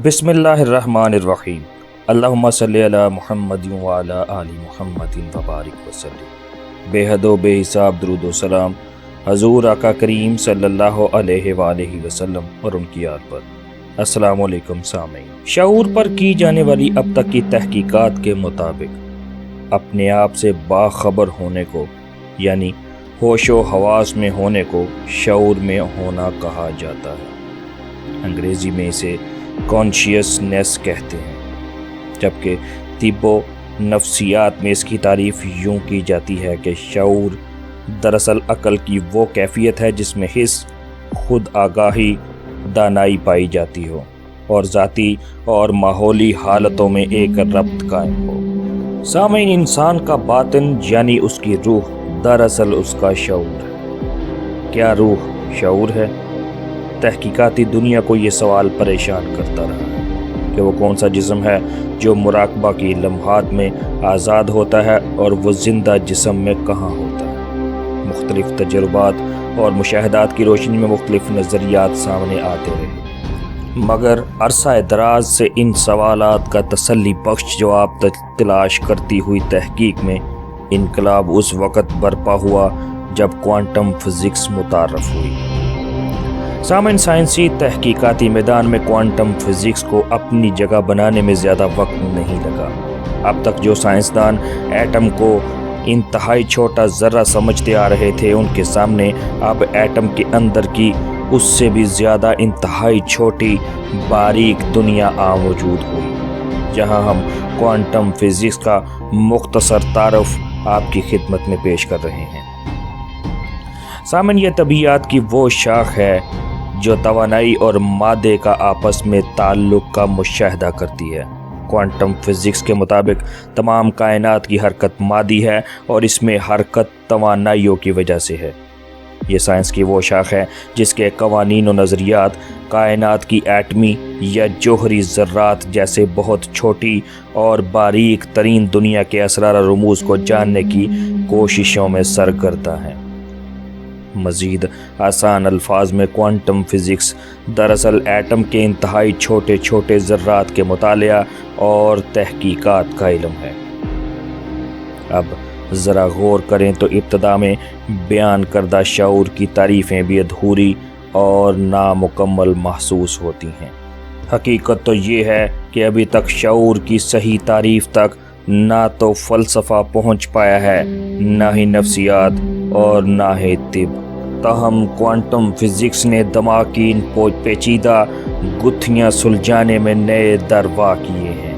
بسم اللہ الرحمن الرحیم۔ اللہم صلی علی محمد وعلی آل محمد وبارک وسلم۔ بے حد و بے حساب درود و سلام حضور آقا کریم صلی اللہ علیہ وآلہ وسلم اور ان کی آل پر۔ السلام علیکم سامعین۔ شعور پر کی جانے والی اب تک کی تحقیقات کے مطابق اپنے آپ سے باخبر ہونے کو یعنی ہوش و حواس میں ہونے کو شعور میں ہونا کہا جاتا ہے۔ انگریزی میں اسے کانشیسنیس کہتے ہیں، جبکہ طب و نفسیات میں اس کی تعریف یوں کی جاتی ہے کہ شعور دراصل عقل کی وہ کیفیت ہے جس میں حس، خود آگاہی، دانائی پائی جاتی ہو اور ذاتی اور ماحولی حالتوں میں ایک ربط قائم ہو۔ سامعین، انسان کا باطن یعنی اس کی روح دراصل اس کا شعور ہے۔ کیا روح شعور ہے؟ تحقیقاتی دنیا کو یہ سوال پریشان کرتا رہا ہے کہ وہ کون سا جسم ہے جو مراقبہ کی لمحات میں آزاد ہوتا ہے اور وہ زندہ جسم میں کہاں ہوتا ہے۔ مختلف تجربات اور مشاہدات کی روشنی میں مختلف نظریات سامنے آتے رہے، مگر عرصہ دراز سے ان سوالات کا تسلی بخش جواب تلاش کرتی ہوئی تحقیق میں انقلاب اس وقت برپا ہوا جب کوانٹم فزکس متعارف ہوئی۔ سامعین، سائنسی تحقیقاتی میدان میں کوانٹم فزکس کو اپنی جگہ بنانے میں زیادہ وقت نہیں لگا۔ اب تک جو سائنسدان ایٹم کو انتہائی چھوٹا ذرہ سمجھتے آ رہے تھے، ان کے سامنے اب ایٹم کے اندر کی اس سے بھی زیادہ انتہائی چھوٹی باریک دنیا موجود ہوئی، جہاں ہم کوانٹم فزکس کا مختصر تعارف آپ کی خدمت میں پیش کر رہے ہیں۔ سامعین، یہ طبیعت کی وہ شاخ ہے جو توانائی اور مادے کا آپس میں تعلق کا مشاہدہ کرتی ہے۔ کوانٹم فزکس کے مطابق تمام کائنات کی حرکت مادی ہے اور اس میں حرکت توانائیوں کی وجہ سے ہے۔ یہ سائنس کی وہ شاخ ہے جس کے قوانین و نظریات کائنات کی ایٹمی یا جوہری ذرات جیسے بہت چھوٹی اور باریک ترین دنیا کے اسرار و رموز کو جاننے کی کوششوں میں سرگرداں ہیں۔ مزید آسان الفاظ میں کوانٹم فزکس دراصل ایٹم کے انتہائی چھوٹے چھوٹے ذرات کے مطالعہ اور تحقیقات کا علم ہے۔ اب ذرا غور کریں تو ابتدا میں بیان کردہ شعور کی تعریفیں بھی ادھوری اور نامکمل محسوس ہوتی ہیں۔ حقیقت تو یہ ہے کہ ابھی تک شعور کی صحیح تعریف تک نہ تو فلسفہ پہنچ پایا ہے، نہ ہی نفسیات اور نہ ہی طب۔ تاہم کوانٹم فزکس نے دماغ کی ان پیچیدہ گتھیاں سلجھانے میں نئے در وا کیے ہیں۔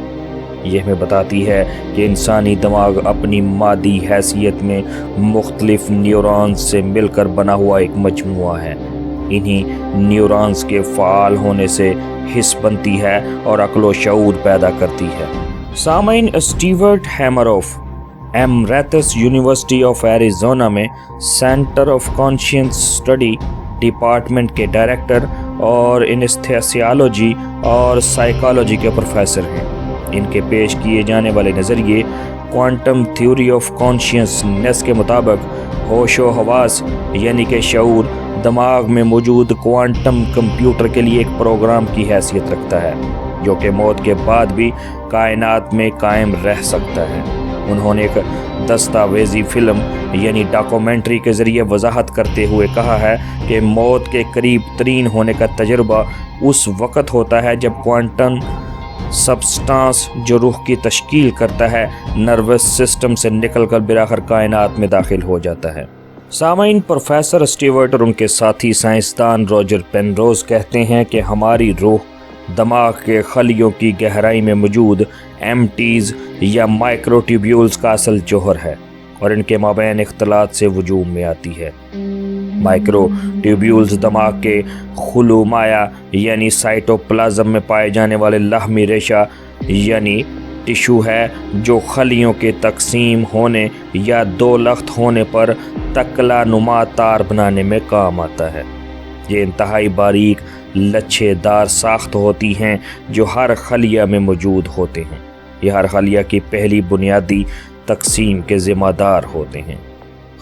یہ ہمیں بتاتی ہے کہ انسانی دماغ اپنی مادی حیثیت میں مختلف نیورونز سے مل کر بنا ہوا ایک مجموعہ ہے۔ انہی نیورونز کے فعال ہونے سے حس بنتی ہے اور عقل و شعور پیدا کرتی ہے۔ سامعین، اسٹیورٹ ہیمروف ایمریتس یونیورسٹی آف ایریزونا میں centre of conscience study department کے ڈائریکٹر اور انستھیسیالوجی اور سائیکالوجی کے پروفیسر ہیں۔ ان کے پیش کیے جانے والے نظریے کوانٹم تھیوری آف کانشیسنیس کے مطابق ہوش و حواس یعنی کہ شعور دماغ میں موجود کوانٹم کمپیوٹر کے لیے ایک پروگرام کی حیثیت رکھتا ہے جو کہ موت کے بعد بھی کائنات میں قائم رہ سکتا ہے۔ انہوں نے ایک دستاویزی فلم یعنی ڈاکومنٹری کے ذریعے وضاحت کرتے ہوئے کہا ہے کہ موت کے قریب ترین ہونے کا تجربہ اس وقت ہوتا ہے جب کوانٹم سبسٹانس جو روح کی تشکیل کرتا ہے نروس سسٹم سے نکل کر بالآخر کائنات میں داخل ہو جاتا ہے۔ سامعین، پروفیسر اسٹیورٹ اور ان کے ساتھی سائنسدان روجر پینروز کہتے ہیں کہ ہماری روح دماغ کے خلیوں کی گہرائی میں موجود ایمٹیز یا مائکرو ٹیوبیولز کا اصل جوہر ہے اور ان کے مابین اختلاط سے وجود میں آتی ہے۔ مائکرو ٹیوبیولز دماغ کے خلو مایع یعنی سائٹوپلازم میں پائے جانے والے لاحمی ریشہ یعنی ٹشو ہے جو خلیوں کے تقسیم ہونے یا دو لخت ہونے پر تکلا نما تار بنانے میں کام آتا ہے۔ یہ انتہائی باریک لچھے دار ساخت ہوتی ہیں جو ہر خلیہ میں موجود ہوتے ہیں۔ یہ ہر خلیہ کی پہلی بنیادی تقسیم کے ذمہ دار ہوتے ہیں۔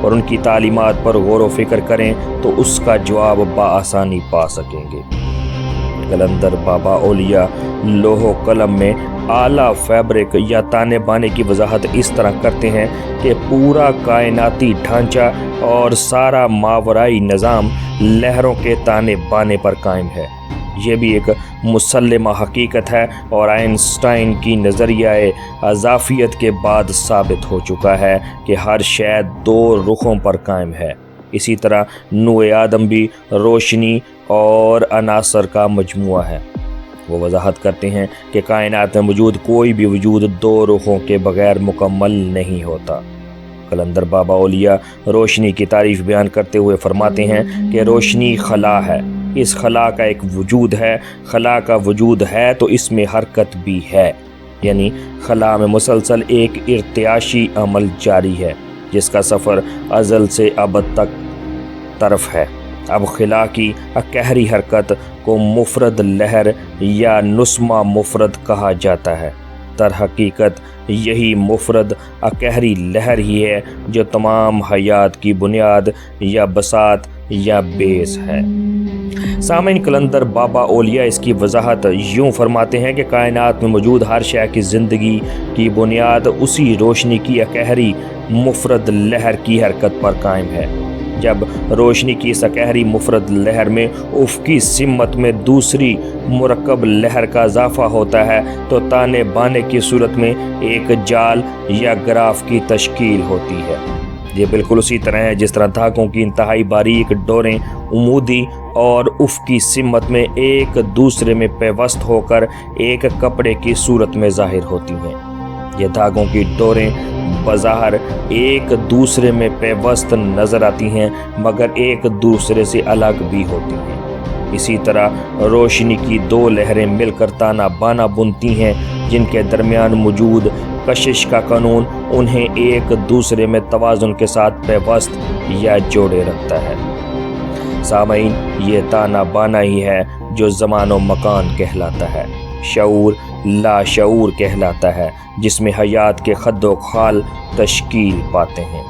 اور ان کی تعلیمات پر غور و فکر کریں تو اس کا جواب بآسانی پا سکیں گے۔ قلندر بابا اولیاء لوح و قلم میں اعلیٰ فیبرک یا تانے بانے کی وضاحت اس طرح کرتے ہیں کہ پورا کائناتی ڈھانچہ اور سارا ماورائی نظام لہروں کے تانے بانے پر قائم ہے۔ یہ بھی ایک مسلمہ حقیقت ہے اور آئنسٹائن کی نظریہ اضافیت کے بعد ثابت ہو چکا ہے کہ ہر شے دو رخوں پر قائم ہے۔ اسی طرح نوع آدم بھی روشنی اور عناصر کا مجموعہ ہے۔ وہ وضاحت کرتے ہیں کہ کائنات میں موجود کوئی بھی وجود دو رخوں کے بغیر مکمل نہیں ہوتا۔ قلندر بابا اولیاء روشنی کی تعریف بیان کرتے ہوئے فرماتے ہیں کہ روشنی خلا ہے، اس خلا کا ایک وجود ہے، خلا کا وجود ہے تو اس میں حرکت بھی ہے، یعنی خلا میں مسلسل ایک ارتعاشی عمل جاری ہے جس کا سفر ازل سے ابد تک طرف ہے۔ اب خلا کی اکہری حرکت کو مفرد لہر یا نسمہ مفرد کہا جاتا ہے۔ در حقیقت یہی مفرد اکہری لہر ہی ہے جو تمام حیات کی بنیاد یا بساط یا بیس ہے۔ سامعین، قلندر بابا اولیاء اس کی وضاحت یوں فرماتے ہیں کہ کائنات میں موجود ہر شے کی زندگی کی بنیاد اسی روشنی کی اکہری مفرد لہر کی حرکت پر قائم ہے۔ جب روشنی کی اس اکہری مفرد لہر میں افقی سمت میں دوسری مرکب لہر کا اضافہ ہوتا ہے تو تانے بانے کی صورت میں ایک جال یا گراف کی تشکیل ہوتی ہے۔ یہ بالکل اسی طرح ہے جس طرح دھاگوں کی انتہائی باریک ڈوریں عمودی اور افقی سمت میں ایک دوسرے میں پیوست ہو کر ایک کپڑے کی صورت میں ظاہر ہوتی ہیں۔ یہ دھاگوں کی ڈوریں بظاہر ایک دوسرے میں پیوست نظر آتی ہیں مگر ایک دوسرے سے الگ بھی ہوتی ہیں۔ اسی طرح روشنی کی دو لہریں مل کر تانا بانا بنتی ہیں جن کے درمیان موجود کشش کا قانون انہیں ایک دوسرے میں توازن کے ساتھ پیوست یا جوڑے رکھتا ہے۔ سامعین، یہ تانا بانا ہی ہے جو زمان و مکان کہلاتا ہے، شعور لا شعور کہلاتا ہے جس میں حیات کے خد و خال تشکیل پاتے ہیں،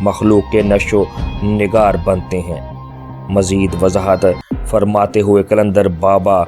مخلوق کے نشو و نگار بنتے ہیں۔ مزید وضاحت فرماتے ہوئے قلندر بابا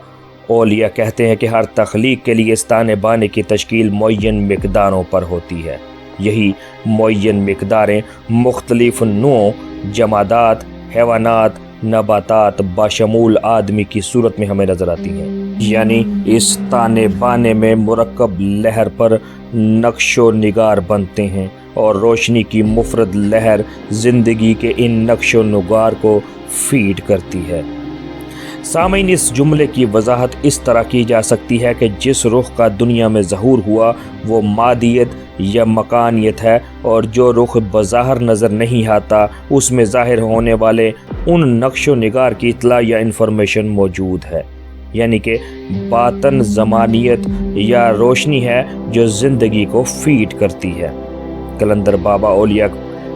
اولیاء کہتے ہیں کہ ہر تخلیق کے لیے اس تانے بانے کی تشکیل معین مقداروں پر ہوتی ہے۔ یہی معین مقداریں مختلف نوع جمادات، حیوانات، نباتات بشمول آدمی کی صورت میں ہمیں نظر آتی ہیں۔ یعنی اس تانے بانے میں مرکب لہر پر نقش و نگار بنتے ہیں اور روشنی کی مفرد لہر زندگی کے ان نقش و نگار کو فیڈ کرتی ہے۔ سامعین، اس جملے کی وضاحت اس طرح کی جا سکتی ہے کہ جس رخ کا دنیا میں ظہور ہوا وہ مادیت یا مکانیت ہے، اور جو رخ بظاہر نظر نہیں آتا اس میں ظاہر ہونے والے ان نقش و نگار کی اطلاع یا انفارمیشن موجود ہے، یعنی کہ باطن زمانیت یا روشنی ہے جو زندگی کو فیڈ کرتی ہے۔ قلندر بابا اولیاء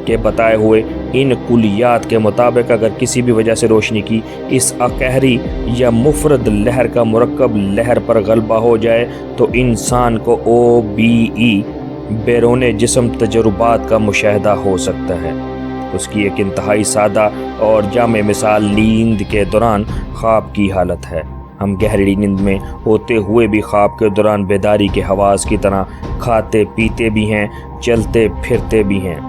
کے بتائے ہوئے ان کلیات کے مطابق اگر کسی بھی وجہ سے روشنی کی اس اکہری یا مفرد لہر کا مرکب لہر پر غلبہ ہو جائے تو انسان کو OBE بیرون جسم تجربات کا مشاہدہ ہو سکتا ہے۔ اس کی ایک انتہائی سادہ اور جامع مثال نیند کے دوران خواب کی حالت ہے۔ ہم گہری نیند میں ہوتے ہوئے بھی خواب کے دوران بیداری کے حواس کی طرح کھاتے پیتے بھی ہیں، چلتے پھرتے بھی ہیں۔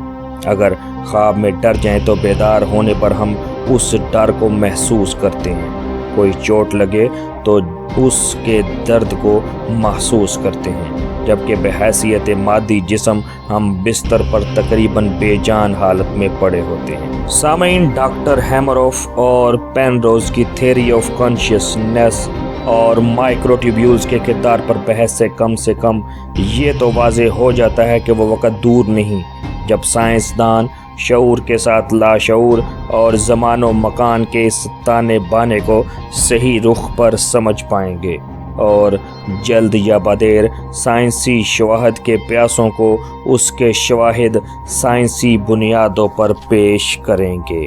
اگر خواب میں ڈر جائیں تو بیدار ہونے پر ہم اس ڈر کو محسوس کرتے ہیں، کوئی چوٹ لگے تو اس کے درد کو محسوس کرتے ہیں، جبکہ بحیثیت مادی جسم ہم بستر پر تقریباً بے جان حالت میں پڑے ہوتے ہیں۔ سامعین، ڈاکٹر ہیمروف اور پینروز کی تھیوری آف کانشیسنس اور مائکروٹیوبیولز کے کردار پر بحث سے کم یہ تو واضح ہو جاتا ہے کہ وہ وقت دور نہیں جب سائنسدان شعور کے ساتھ لاشعور اور زمان و مکان کے اس تانے بانے کو صحیح رخ پر سمجھ پائیں گے، اور جلد یا بدیر سائنسی شواہد کے پیاسوں کو اس کے شواہد سائنسی بنیادوں پر پیش کریں گے۔